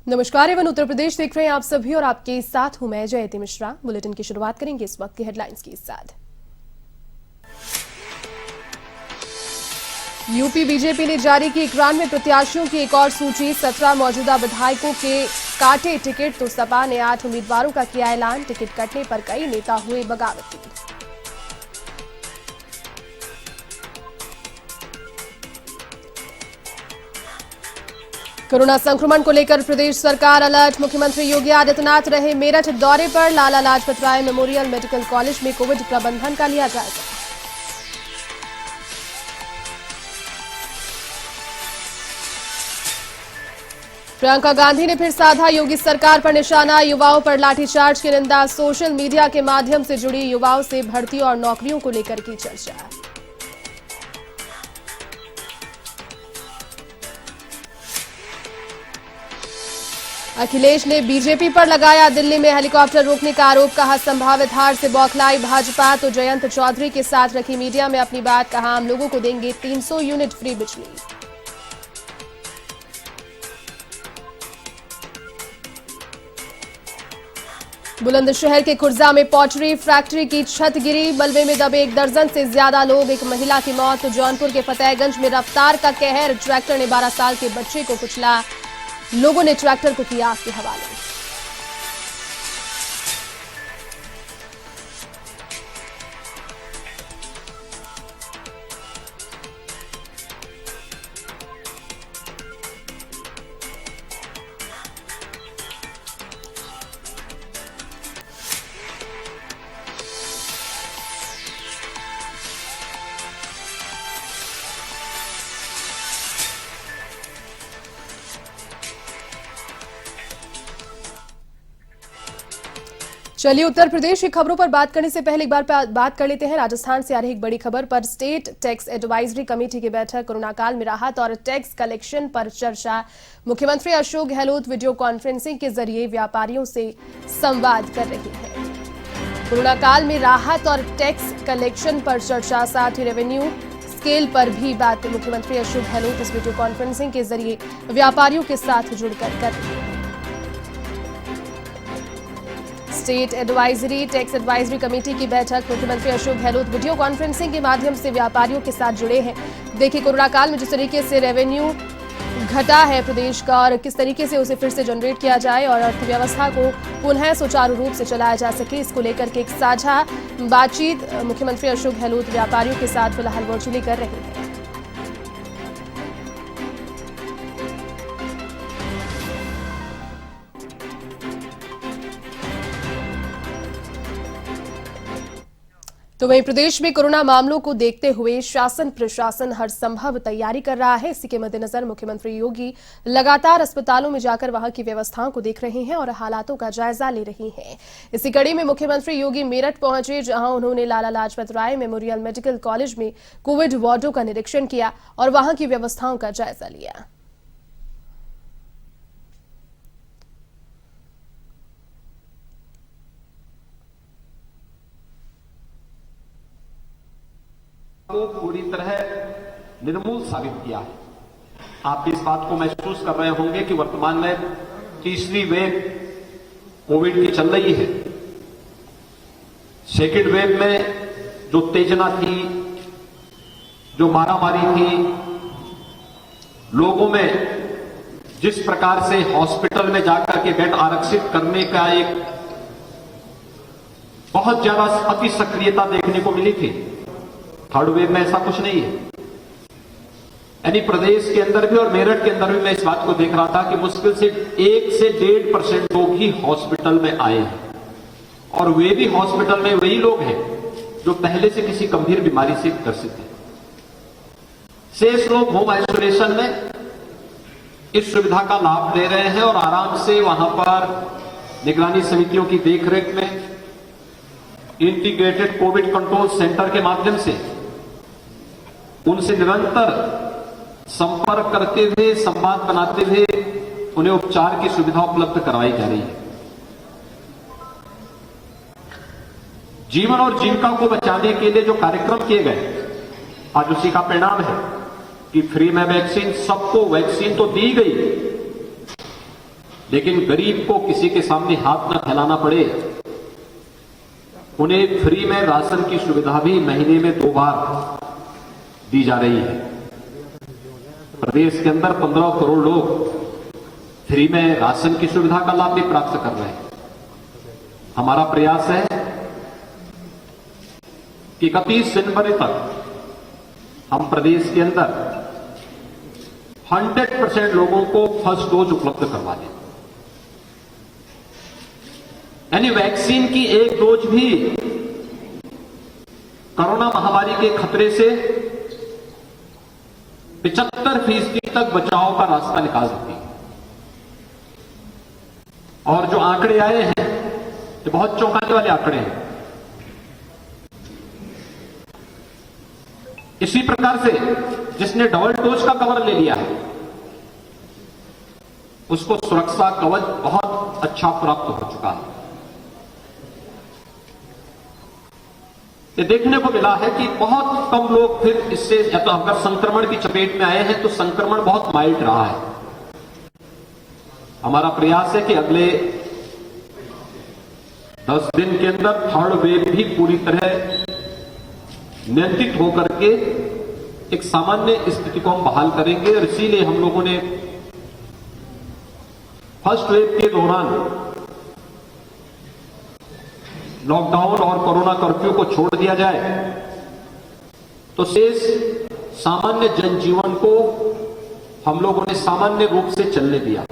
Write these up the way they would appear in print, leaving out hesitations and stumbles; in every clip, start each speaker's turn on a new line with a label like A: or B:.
A: नमस्कार एवं उत्तर प्रदेश देख रहे हैं आप सभी और आपके साथ हूं मैं जयती मिश्रा। बुलेटिन की शुरुआत करेंगे इस वक्त की हेडलाइंस के साथ। यूपी बीजेपी ने जारी की 91 प्रत्याशियों की एक और सूची। 17 मौजूदा विधायकों के काटे टिकट तो सपा ने 8 उम्मीदवारों का किया ऐलान। टिकट कटने पर कई नेता हुए बगावती। कोरोना संक्रमण को लेकर प्रदेश सरकार अलर्ट। मुख्यमंत्री योगी आदित्यनाथ रहे मेरठ दौरे पर। Lala Lajpat Rai memorial medical college में कोविड प्रबंधन का लिया जायजा। प्रियंका गांधी ने फिर साधा योगी सरकार पर निशाना। युवाओं पर लाठीचार्ज की निंदा। सोशल मीडिया के माध्यम से जुड़ी युवाओं से भर्ती और नौकरियों को लेकर की चर्चा। अखिलेश ने बीजेपी पर लगाया दिल्ली में हेलीकॉप्टर रोकने का आरोप। कहा संभावित हार से बौखलाई भाजपा। तो जयंत चौधरी के साथ रखी मीडिया में अपनी बात। कहा हम लोगों को देंगे 300 यूनिट फ्री बिजली। बुलंदशहर के खुर्जा में पॉटरी फैक्ट्री की छत गिरी। मलबे में दबे 1 दर्जन से ज्यादा लोग। एक महिला की मौत। तो जौनपुर के फतेहगंज में रफ्तार का कहर। ट्रैक्टर ने 12 साल के बच्चे को कुचला। लोगों ने ट्रैक्टर को किया आग के हवाले। चलिए उत्तर प्रदेश की खबरों पर बात करने से पहले एक बार बात कर लेते हैं राजस्थान से आ रही एक बड़ी खबर पर। स्टेट टैक्स एडवाइजरी कमेटी की बैठक। कोरोना काल में राहत और टैक्स कलेक्शन पर चर्चा। मुख्यमंत्री अशोक गहलोत वीडियो कॉन्फ्रेंसिंग के जरिए व्यापारियों से संवाद कर रहे हैं। कोरोना काल में राहत और टैक्स कलेक्शन पर चर्चा, साथ ही रेवेन्यू स्केल पर भी बात मुख्यमंत्री अशोक गहलोत इस वीडियो कॉन्फ्रेंसिंग के जरिए व्यापारियों के साथ जुड़कर कर रहे हैं। State advisory tax advisory committee की बैठक। मुख्यमंत्री अशोक गहलोत वीडियो कॉन्फ्रेंसिंग के माध्यम से व्यापारियों के साथ जुड़े हैं। देखिए कोरोना काल में जिस तरीके से रेवेन्यू घटा है प्रदेश का और किस तरीके से उसे फिर से जनरेट किया जाए और अर्थव्यवस्था को पुनः सुचारू रूप से चलाया जा सके, इसको लेकर के एक साझा बातचीत मुख्यमंत्री अशोक गहलोत व्यापारियों के साथ फिलहाल वर्चुअली कर रहे हैं। तो वहीं प्रदेश में कोरोना मामलों को देखते हुए शासन प्रशासन हर संभव तैयारी कर रहा है। इसी के मद्देनजर मुख्यमंत्री योगी लगातार अस्पतालों में जाकर वहां की व्यवस्थाओं को देख रहे हैं और हालातों का जायजा ले रहे हैं। इसी कड़ी में मुख्यमंत्री योगी मेरठ पहुंचे, जहां उन्होंने Lala Lajpat Rai memorial medical college में कोविड वार्डों का निरीक्षण किया और वहां की व्यवस्थाओं का जायजा लिया।
B: को पूरी तरह निर्मूल साबित किया है। आप भी इस बात को महसूस कर रहे होंगे कि वर्तमान में तीसरी वेव कोविड की चल रही है। सेकेंड वेव में जो उत्तेजना थी, जो मारामारी थी, लोगों में जिस प्रकार से हॉस्पिटल में जाकर के बेड आरक्षित करने का एक बहुत ज्यादा अति सक्रियता देखने को मिली थी, थर्ड वेव में ऐसा कुछ नहीं है। यानी प्रदेश के अंदर भी और मेरठ के अंदर भी मैं इस बात को देख रहा था कि मुश्किल से 1 से 1.5% लोग ही हॉस्पिटल में आए हैं और वे भी हॉस्पिटल में वही लोग हैं जो पहले से किसी गंभीर बीमारी से ग्रसित हैं। शेष लोग होम आइसोलेशन में इस सुविधा का लाभ ले रहे हैं और आराम से वहां पर निगरानी समितियों की देखरेख में इंटीग्रेटेड कोविड कंट्रोल सेंटर के माध्यम से उनसे निरंतर संपर्क करते हुए, संवाद बनाते हुए उन्हें उपचार की सुविधा उपलब्ध करवाई जा रही है। जीवन और जीविका को बचाने के लिए जो कार्यक्रम किए गए, आज उसी का परिणाम है कि फ्री में वैक्सीन, सबको वैक्सीन तो दी गई, लेकिन गरीब को किसी के सामने हाथ न फैलाना पड़े, उन्हें फ्री में राशन की सुविधा भी महीने में 2 बार दी जा रही है। प्रदेश के अंदर 15 करोड़ लोग फ्री में राशन की सुविधा का लाभ भी प्राप्त कर रहे हैं। हमारा प्रयास है कि 31 जनवरी तक हम प्रदेश के अंदर 100% लोगों को फर्स्ट डोज उपलब्ध करवा दें। यानी वैक्सीन की एक डोज भी कोरोना महामारी के खतरे से 75% तक बचाव का रास्ता निकाल सकती है। और जो आंकड़े आए हैं ये बहुत चौंकाने वाले आंकड़े हैं। इसी प्रकार से जिसने डबल डोज का कवर ले लिया है उसको सुरक्षा कवच बहुत अच्छा प्राप्त हो चुका है। ये देखने को मिला है कि बहुत कम लोग फिर इससे या तो अगर संक्रमण की चपेट में आए हैं तो संक्रमण बहुत माइल्ड रहा है। हमारा प्रयास है कि अगले 10 दिन के अंदर थर्ड वेव भी पूरी तरह नियंत्रित होकर के एक सामान्य स्थिति को हम बहाल करेंगे। और इसीलिए हम लोगों ने फर्स्ट वेव के दौरान लॉकडाउन और कोरोना कर्फ्यू को छोड़ दिया जाए तो शेष सामान्य जनजीवन को हम लोगों ने सामान्य रूप से चलने दिया।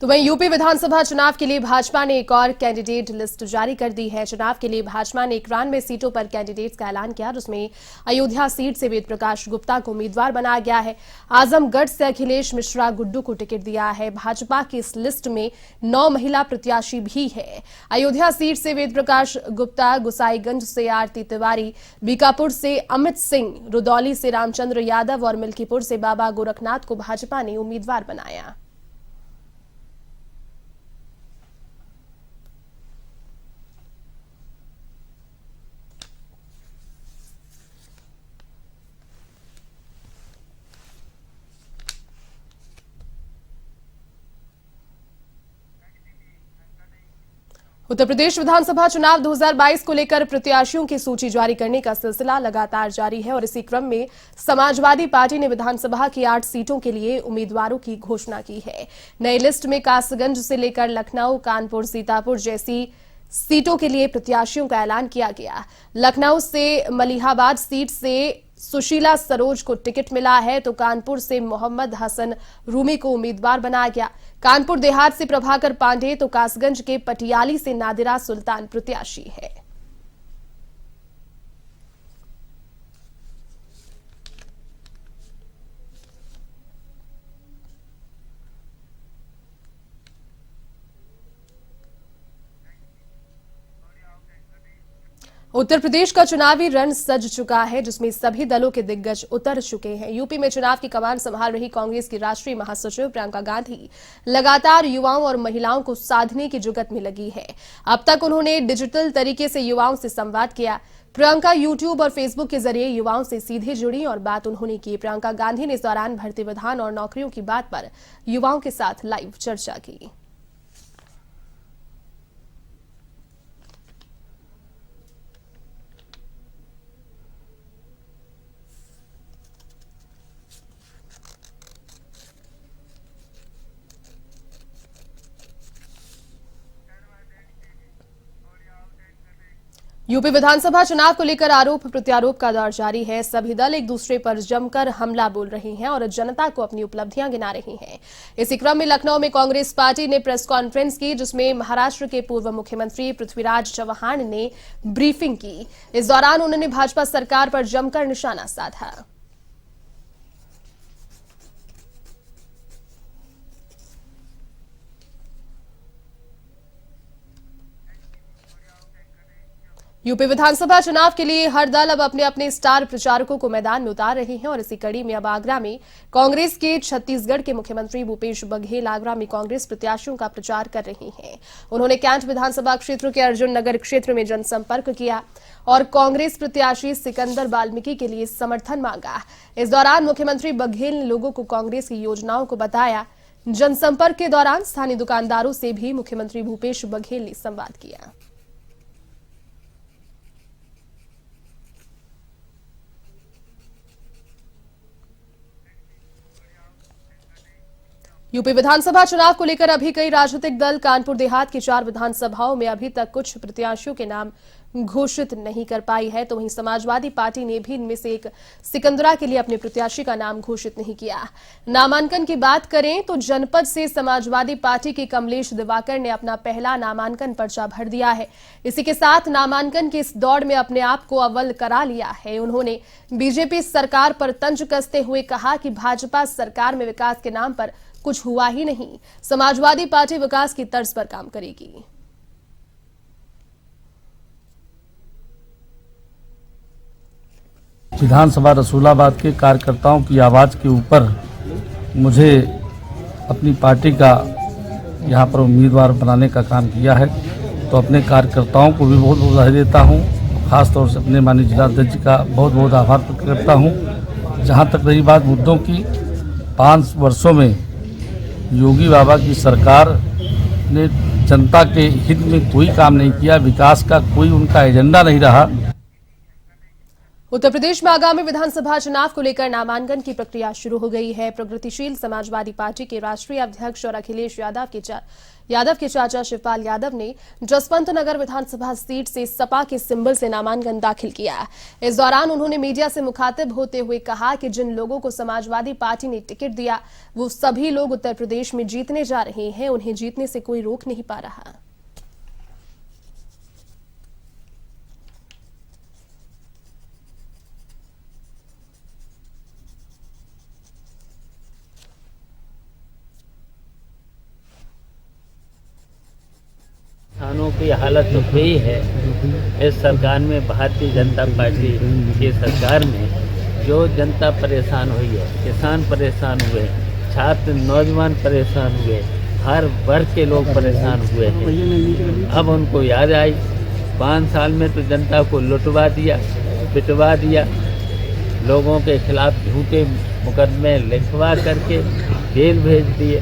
A: तो वहीं यूपी विधानसभा चुनाव के लिए भाजपा ने एक और कैंडिडेट लिस्ट जारी कर दी है। चुनाव के लिए भाजपा ने 91 सीटों पर कैंडिडेट्स का ऐलान किया, जिसमें अयोध्या सीट से वेद प्रकाश गुप्ता को उम्मीदवार बनाया गया है। आजमगढ़ से अखिलेश मिश्रा गुड्डू को टिकट दिया है। भाजपा की इस लिस्ट में 9 महिला प्रत्याशी भी है। अयोध्या सीट से वेद प्रकाश गुप्ता, गुसाईगंज से आरती तिवारी, बीकापुर से अमित सिंह, रुदौली से रामचंद्र यादव और मिल्कीपुर से बाबा गोरखनाथ को भाजपा ने उम्मीदवार बनाया। उत्तर प्रदेश विधानसभा चुनाव 2022 को लेकर प्रत्याशियों की सूची जारी करने का सिलसिला लगातार जारी है और इसी क्रम में समाजवादी पार्टी ने विधानसभा की 8 सीटों के लिए उम्मीदवारों की घोषणा की है। नई लिस्ट में कासगंज से लेकर लखनऊ, कानपुर, सीतापुर जैसी सीटों के लिए प्रत्याशियों का ऐलान किया गया। लखनऊ से मलिहाबाद सीट से सुशीला सरोज को टिकट मिला है तो कानपुर से मोहम्मद हसन रूमी को उम्मीदवार बनाया गया। कानपुर देहात से प्रभाकर पांडे तो कासगंज के पटियाली से नादिरा सुल्तान प्रत्याशी है। उत्तर प्रदेश का चुनावी रण सज चुका है, जिसमें सभी दलों के दिग्गज उतर चुके हैं। यूपी में चुनाव की कमान संभाल रही कांग्रेस की राष्ट्रीय महासचिव प्रियंका गांधी लगातार युवाओं और महिलाओं को साधने की जुगत में लगी है। अब तक उन्होंने डिजिटल तरीके से युवाओं से संवाद किया। प्रियंका यूट्यूब और फेसबुक के जरिए युवाओं से सीधे जुड़ी और बात उन्होंने की। प्रियंका गांधी ने इस दौरान भर्ती विधान और नौकरियों की बात पर युवाओं के साथ लाइव चर्चा की। यूपी विधानसभा चुनाव को लेकर आरोप प्रत्यारोप का दौर जारी है। सभी दल एक दूसरे पर जमकर हमला बोल रहे हैं और जनता को अपनी उपलब्धियां गिना रही हैं। इसी क्रम में लखनऊ में कांग्रेस पार्टी ने प्रेस कॉन्फ्रेंस की, जिसमें महाराष्ट्र के पूर्व मुख्यमंत्री पृथ्वीराज चव्हाण ने ब्रीफिंग की। इस दौरान उन्होंने भाजपा सरकार पर जमकर निशाना साधा। यूपी विधानसभा चुनाव के लिए हर दल अब अपने अपने स्टार प्रचारकों को मैदान में उतार रहे हैं और इसी कड़ी में अब आगरा में कांग्रेस के छत्तीसगढ़ के मुख्यमंत्री भूपेश बघेल आगरा में कांग्रेस प्रत्याशियों का प्रचार कर रहे हैं। उन्होंने कैंट विधानसभा क्षेत्र के अर्जुन नगर क्षेत्र में जनसंपर्क किया और कांग्रेस प्रत्याशी सिकंदर वाल्मीकि के लिए समर्थन मांगा। इस दौरान मुख्यमंत्री बघेल ने लोगों को कांग्रेस की योजनाओं को बताया। जनसंपर्क के दौरान स्थानीय दुकानदारों से भी मुख्यमंत्री भूपेश बघेल ने संवाद किया। यूपी विधानसभा चुनाव को लेकर अभी कई राजनीतिक दल कानपुर देहात की 4 विधानसभाओं में अभी तक कुछ प्रत्याशियों के नाम घोषित नहीं कर पाई है, तो वहीं समाजवादी पार्टी ने भी इनमें से एक सिकंदरा के लिए अपने प्रत्याशी का नाम घोषित नहीं किया। नामांकन की बात करें तो जनपद से समाजवादी पार्टी के कमलेश दिवाकर ने अपना पहला नामांकन पर्चा भर दिया है। इसी के साथ नामांकन की इस दौड़ में अपने आप को अव्वल करा लिया है। उन्होंने बीजेपी सरकार पर तंज कसते हुए कहा कि भाजपा सरकार में विकास के नाम पर कुछ हुआ ही नहीं, समाजवादी पार्टी विकास की तर्ज पर काम करेगी।
C: विधानसभा रसूलाबाद के कार्यकर्ताओं की आवाज़ के ऊपर मुझे अपनी पार्टी का यहाँ पर उम्मीदवार बनाने का काम किया है, तो अपने कार्यकर्ताओं को भी बहुत बहुत बधाई देता हूँ। खास तौर से अपने माननीय जिलाध्यक्ष का बहुत बहुत आभार व्यक्त करता हूँ। जहाँ तक रही बात मुद्दों की, 5 वर्षों में योगी बाबा की सरकार ने जनता के हित में कोई काम नहीं किया, विकास का कोई उनका एजेंडा नहीं रहा।
A: उत्तर प्रदेश में आगामी विधानसभा चुनाव को लेकर नामांकन की प्रक्रिया शुरू हो गई है। प्रगतिशील समाजवादी पार्टी के राष्ट्रीय अध्यक्ष और अखिलेश यादव के चाचा शिवपाल यादव ने जसवंत नगर विधानसभा सीट से सपा के सिंबल से नामांकन दाखिल किया। इस दौरान उन्होंने मीडिया से मुखातिब होते हुए कहा कि जिन लोगों को समाजवादी पार्टी ने टिकट दिया वो सभी लोग उत्तर प्रदेश में जीतने जा रहे हैं, उन्हें जीतने से कोई रोक नहीं पा रहा।
D: किसानों की हालत तो हुई है इस सरकार में, भारतीय जनता पार्टी की सरकार में। जो जनता परेशान हुई है, किसान परेशान हुए, छात्र नौजवान परेशान हुए, हर वर्ग के लोग परेशान हुए हैं। अब उनको याद आई, 5 साल में तो जनता को लुटवा दिया, पिटवा दिया, लोगों के खिलाफ झूठे मुकदमे लिखवा करके जेल भेज दिए।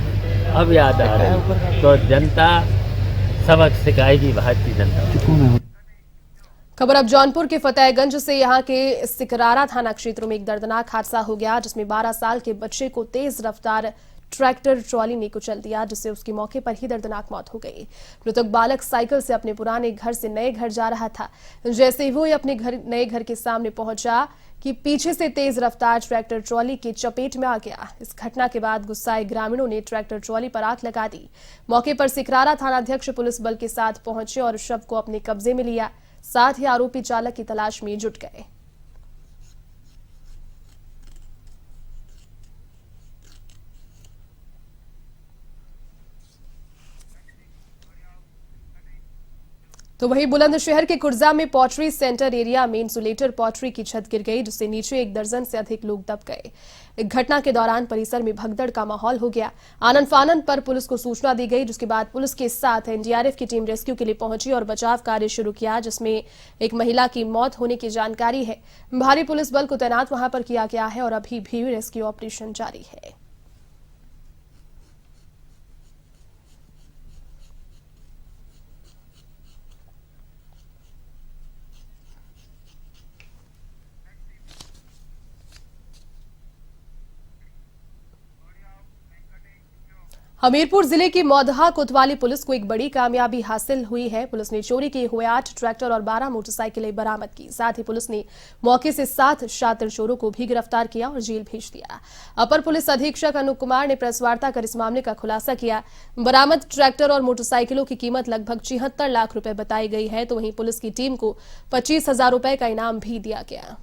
D: अब याद आ रहा है तो जनता सबक सिखाएगी भारतीय जनता।
A: खबर अब जौनपुर के फतेहगंज से। यहां के सिकरारा थाना क्षेत्र में एक दर्दनाक हादसा हो गया, जिसमें 12 साल के बच्चे को तेज रफ्तार ट्रैक्टर ट्रॉली ने कुचल दिया, जिससे उसकी मौके पर ही दर्दनाक मौत हो गई। मृतक बालक साइकिल से अपने पुराने घर से नए घर जा रहा था। जैसे ही वो अपने नए घर के सामने पहुंचा कि पीछे से तेज रफ्तार ट्रैक्टर ट्रॉली की चपेट में आ गया। इस घटना के बाद गुस्साए ग्रामीणों ने ट्रैक्टर ट्रॉली पर आग लगा दी। मौके पर सिकरारा थानाध्यक्ष पुलिस बल के साथ पहुंचे और शव को अपने कब्जे में लिया, साथ ही आरोपी चालक की तलाश में जुट गए। तो वहीं बुलंदशहर के कुर्जा में पॉटरी सेंटर एरिया में इंसुलेटर पॉटरी की छत गिर गई, जिससे नीचे 1 दर्जन से अधिक लोग दब गए। घटना के दौरान परिसर में भगदड़ का माहौल हो गया। आनन फानन पर पुलिस को सूचना दी गई, जिसके बाद पुलिस के साथ एनडीआरएफ की टीम रेस्क्यू के लिए पहुंची और बचाव कार्य शुरू किया, जिसमें एक महिला की मौत होने की जानकारी है। भारी पुलिस बल को तैनात वहां पर किया गया है और अभी भी रेस्क्यू ऑपरेशन जारी है। हमीरपुर जिले की मौदहा कोतवाली पुलिस को एक बड़ी कामयाबी हासिल हुई है। पुलिस ने चोरी किए हुए 8 ट्रैक्टर और 12 मोटरसाइकिलें बरामद की। साथ ही पुलिस ने मौके से 7 शातिर चोरों को भी गिरफ्तार किया और जेल भेज दिया। अपर पुलिस अधीक्षक अनूप कुमार ने प्रेस वार्ता कर इस मामले का खुलासा किया। बरामद ट्रैक्टर और मोटरसाइकिलों की कीमत लगभग 76 लाख रुपए बताई गई है, तो वहीं पुलिस की टीम को 25,000 रुपए का इनाम भी दिया गया।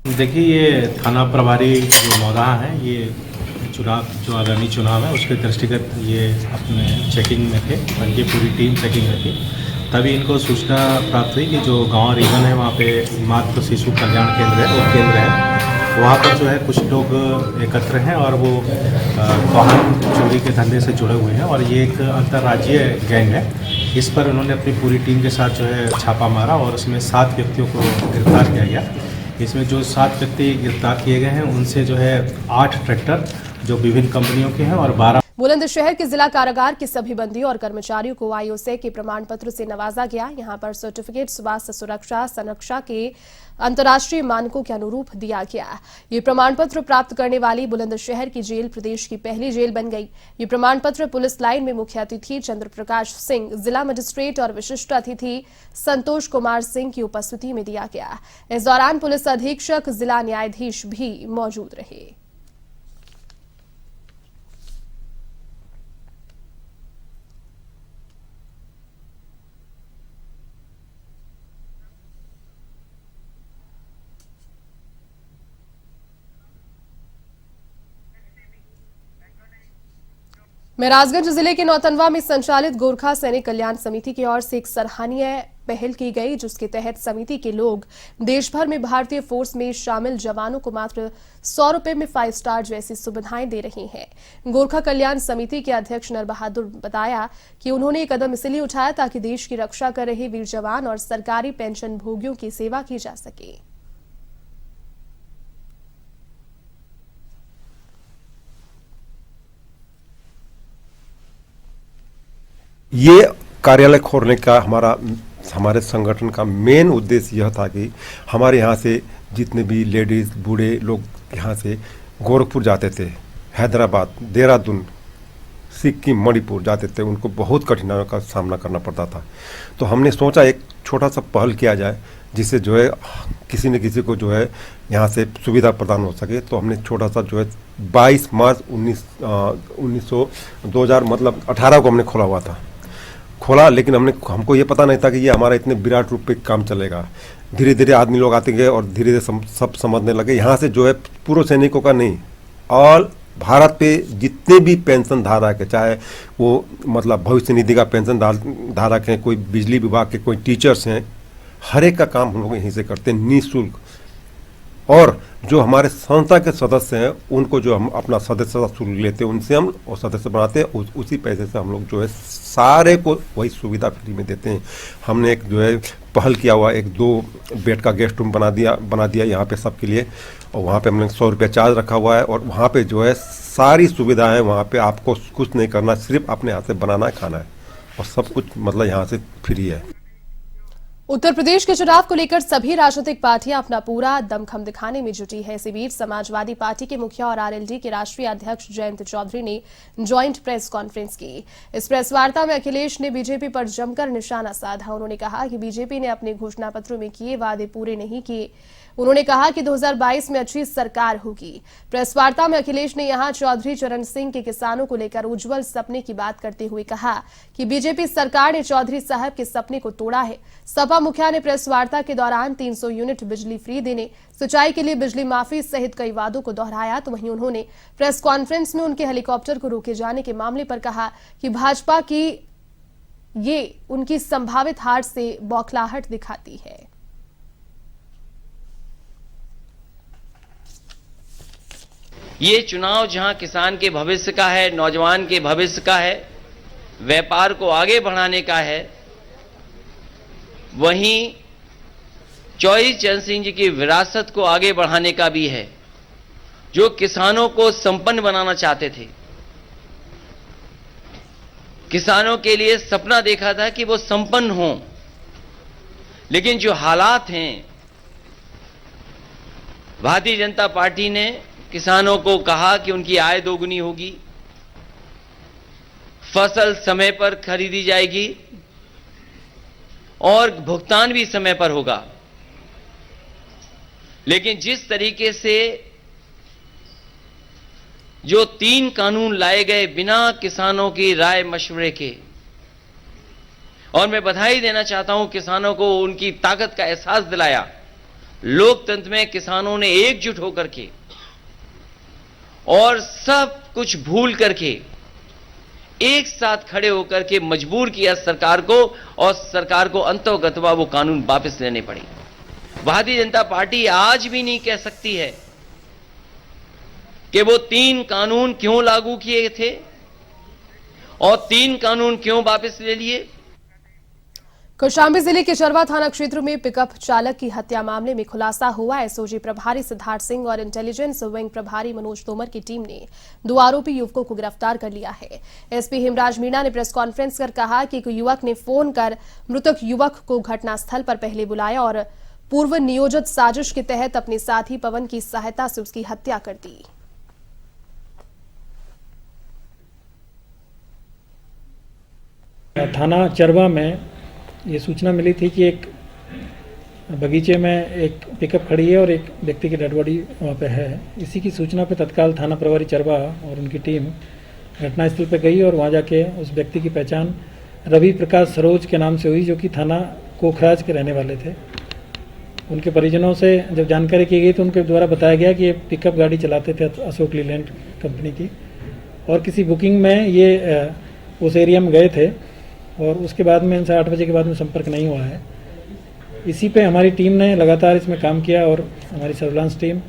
E: देखिए, ये थाना प्रभारी जो मौदाहा है, ये चुनाव जो आगामी चुनाव है उसके दृष्टिगत ये अपने चेकिंग में थे, बल्कि पूरी टीम चेकिंग में थी। तभी इनको सूचना प्राप्त हुई कि जो गांव रीवन है वहाँ पे मातृ शिशु कल्याण केंद्र है, वो केंद्र है, वहाँ पर जो है कुछ लोग एकत्र हैं और वो वाहन चोरी के धंधे से जुड़े हुए हैं और ये एक अंतर्राज्यीय गैंग है। इस पर उन्होंने अपनी पूरी टीम के साथ जो है छापा मारा और उसमें 7 व्यक्तियों को गिरफ्तार किया गया। इसमें जो 7 व्यक्ति गिरफ्तार किए गए हैं उनसे जो है 8 ट्रैक्टर जो विभिन्न कंपनियों के हैं और 12
A: बुलंदशहर के जिला कारागार के सभी बंदियों और कर्मचारियों को आईओसे के प्रमाण पत्र से नवाजा गया। यहां पर सर्टिफिकेट स्वास्थ्य सुरक्षा संरक्षा के अंतर्राष्ट्रीय मानकों के अनुरूप दिया गया। ये प्रमाण पत्र प्राप्त करने वाली बुलंदशहर की जेल प्रदेश की पहली जेल बन गई। ये प्रमाण पत्र पुलिस लाइन में मुख्य अतिथि चंद्र प्रकाश सिंह, जिला मजिस्ट्रेट और विशिष्ट अतिथि संतोष कुमार सिंह की उपस्थिति में दिया गया। इस दौरान पुलिस अधीक्षक, जिला न्यायाधीश भी मौजूद रहे। महराजगंज जिले के नौतनवा में संचालित गोरखा सैनिक कल्याण समिति की ओर से एक सराहनीय पहल की गई, जिसके तहत समिति के लोग देश भर में भारतीय फोर्स में शामिल जवानों को मात्र 100 रुपए में 5 स्टार जैसी सुविधाएं दे रही हैं। गोरखा कल्याण समिति के अध्यक्ष नर बहादुर बताया कि उन्होंने ये कदम इसलिए उठाया ताकि देश की रक्षा कर रहे वीर जवान और सरकारी पेंशन भोगियों की सेवा की जा सके।
F: ये कार्यालय खोलने का हमारे संगठन का मेन उद्देश्य यह था कि हमारे यहाँ से जितने भी लेडीज़ बूढ़े लोग यहाँ से गोरखपुर जाते थे, हैदराबाद, देहरादून, सिक्किम, मणिपुर जाते थे, उनको बहुत कठिनाइयों का सामना करना पड़ता था। तो हमने सोचा एक छोटा सा पहल किया जाए जिससे जो है किसी न किसी को जो है यहाँ से सुविधा प्रदान हो सके। तो हमने छोटा सा जो है 22 मार्च 2018 को हमने खोला, लेकिन हमको ये पता नहीं था कि ये हमारा इतने विराट रूप पे काम चलेगा। धीरे धीरे आदमी लोग आते गए और धीरे धीरे सब समझने लगे। यहाँ से जो है पूर्व सैनिकों का नहीं, ऑल भारत पे जितने भी पेंशन धारक है, चाहे वो मतलब भविष्य निधि का पेंशन धारक हैं, कोई बिजली विभाग के, कोई टीचर्स हैं, हर एक का काम हम लोग यहीं से करते हैं निःशुल्क। और जो हमारे संस्था के सदस्य हैं उनको जो हम अपना सदस्यता शुल्क लेते हैं उनसे हम और सदस्य बनाते हैं, उसी पैसे से हम लोग जो है सारे को वही सुविधा फ्री में देते हैं। हमने एक जो है पहल किया हुआ, एक 2 बेड का गेस्ट रूम बना दिया यहाँ पे सबके लिए, और वहाँ पे हमने 100 रुपया चार्ज रखा हुआ है। और वहाँ पे जो है सारी सुविधाएं, वहाँ पे आपको कुछ नहीं करना, सिर्फ अपने हाथ से बनाना है, खाना है, और सब कुछ मतलब यहाँ से फ्री है।
A: उत्तर प्रदेश के चुनाव को लेकर सभी राजनीतिक पार्टियां अपना पूरा दमखम दिखाने में जुटी है। इसी बीच समाजवादी पार्टी के मुखिया और आरएलडी के राष्ट्रीय अध्यक्ष जयंत चौधरी ने ज्वाइंट प्रेस कॉन्फ्रेंस की। इस प्रेस वार्ता में अखिलेश ने बीजेपी पर जमकर निशाना साधा। उन्होंने कहा कि बीजेपी ने अपने घोषणा पत्रों में किए वादे पूरे नहीं किए। उन्होंने कहा कि 2022 में अच्छी सरकार होगी। प्रेस वार्ता में अखिलेश ने यहां चौधरी चरण सिंह के किसानों को लेकर उज्जवल सपने की बात करते हुए कहा कि बीजेपी सरकार ने चौधरी साहब के सपने को तोड़ा है। सपा मुखिया ने प्रेस वार्ता के दौरान 300 यूनिट बिजली फ्री देने, सिंचाई के लिए बिजली माफी सहित कई वादों को दोहराया। तो वहीं उन्होंने प्रेस कॉन्फ्रेंस में उनके हेलीकॉप्टर को रोके जाने के मामले पर कहा कि भाजपा की ये उनकी संभावित हार से बौखलाहट दिखाती है।
G: ये चुनाव जहां किसान के भविष्य का है, नौजवान के भविष्य का है, व्यापार को आगे बढ़ाने का है, वहीं चौधरी चरण सिंह जी की विरासत को आगे बढ़ाने का भी है, जो किसानों को संपन्न बनाना चाहते थे। किसानों के लिए सपना देखा था कि वो संपन्न हों, लेकिन जो हालात हैं, भारतीय जनता पार्टी ने किसानों को कहा कि उनकी आय दोगुनी होगी, फसल समय पर खरीदी जाएगी और भुगतान भी समय पर होगा। लेकिन जिस तरीके से जो 3 कानून लाए गए बिना किसानों की राय मशवरे के, और मैं बधाई देना चाहता हूं किसानों को, उनकी ताकत का एहसास दिलाया। लोकतंत्र में किसानों ने एकजुट होकर के और सब कुछ भूल करके एक साथ खड़े होकर के मजबूर किया सरकार को, और सरकार को अंतोगत्वा वो कानून वापस लेने पड़े। भारतीय जनता पार्टी आज भी नहीं कह सकती है कि वो 3 कानून क्यों लागू किए थे और 3 कानून क्यों वापस ले लिए।
A: कौशाम्बी जिले के चरवा थाना क्षेत्र में पिकअप चालक की हत्या मामले में खुलासा हुआ। एसओजी प्रभारी सिद्धार्थ सिंह और इंटेलिजेंस विंग प्रभारी मनोज तोमर की टीम ने 2 आरोपी युवकों को गिरफ्तार कर लिया है। एसपी हिमराज मीणा ने प्रेस कॉन्फ्रेंस कर कहा कि युवक ने फोन कर मृतक युवक को घटनास्थल पर पहले बुलाया और पूर्व नियोजित साजिश के तहत अपने साथी पवन की सहायता से उसकी हत्या कर दी।
H: थाना चरवा में ये सूचना मिली थी कि एक बगीचे में एक पिकअप खड़ी है और एक व्यक्ति की डेड बॉडी वहाँ पे है। इसी की सूचना पे तत्काल थाना प्रभारी चरवा और उनकी टीम घटनास्थल पे गई और वहाँ जाके उस व्यक्ति की पहचान रवि प्रकाश सरोज के नाम से हुई, जो कि थाना कोखराज के रहने वाले थे। उनके परिजनों से जब जानकारी की गई तो उनके द्वारा बताया गया कि ये पिकअप गाड़ी चलाते थे अशोक लीलैंड कंपनी की, और किसी बुकिंग में ये उस एरिया में गए थे और उसके बाद में इनसे 8 बजे के बाद में संपर्क नहीं हुआ है। इसी पे हमारी टीम ने लगातार इसमें काम किया और हमारी सर्विलांस टीम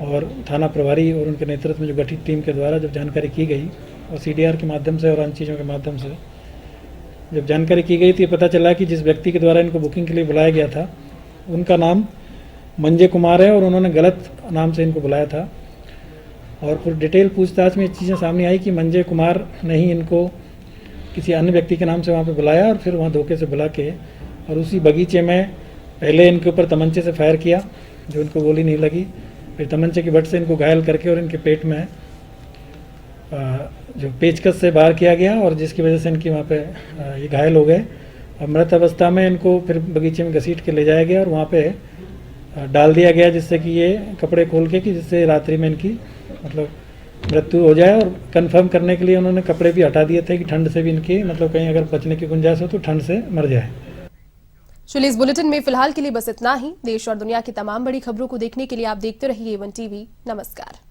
H: और थाना प्रभारी और उनके नेतृत्व में जो गठित टीम के द्वारा जब जानकारी की गई और सीडीआर के माध्यम से और अन्य चीज़ों के माध्यम से जब जानकारी की गई तो ये पता चला कि जिस व्यक्ति के द्वारा इनको बुकिंग के लिए बुलाया गया था उनका नाम मंजय कुमार है और उन्होंने गलत नाम से इनको बुलाया था। और फिर डिटेल पूछताछ में ये चीज़ें सामने आई कि मंजय कुमार ने ही इनको किसी अन्य व्यक्ति के नाम से वहाँ पे बुलाया और फिर वहाँ धोखे से बुला के और उसी बगीचे में पहले इनके ऊपर तमंचे से फायर किया, जो इनको गोली नहीं लगी। फिर तमंचे की बट से इनको घायल करके और इनके पेट में जो पेचकस से बाहर किया गया और जिसकी वजह से इनकी वहाँ पे ये घायल हो गए। और मृत अवस्था में इनको फिर बगीचे में घसीट के ले जाया गया और वहाँ पे डाल दिया गया, जिससे कि ये कपड़े खोल के कि जिससे रात्रि में इनकी मतलब मृत्यु हो जाए। और कंफर्म करने के लिए उन्होंने कपड़े भी हटा दिए थे कि ठंड से भी इनकी मतलब कहीं अगर बचने की गुंजाइश हो तो ठंड से मर जाए।
A: चलिए इस बुलेटिन में फिलहाल के लिए बस इतना ही। देश और दुनिया की तमाम बड़ी खबरों को देखने के लिए आप देखते रहिए A1 TV। नमस्कार।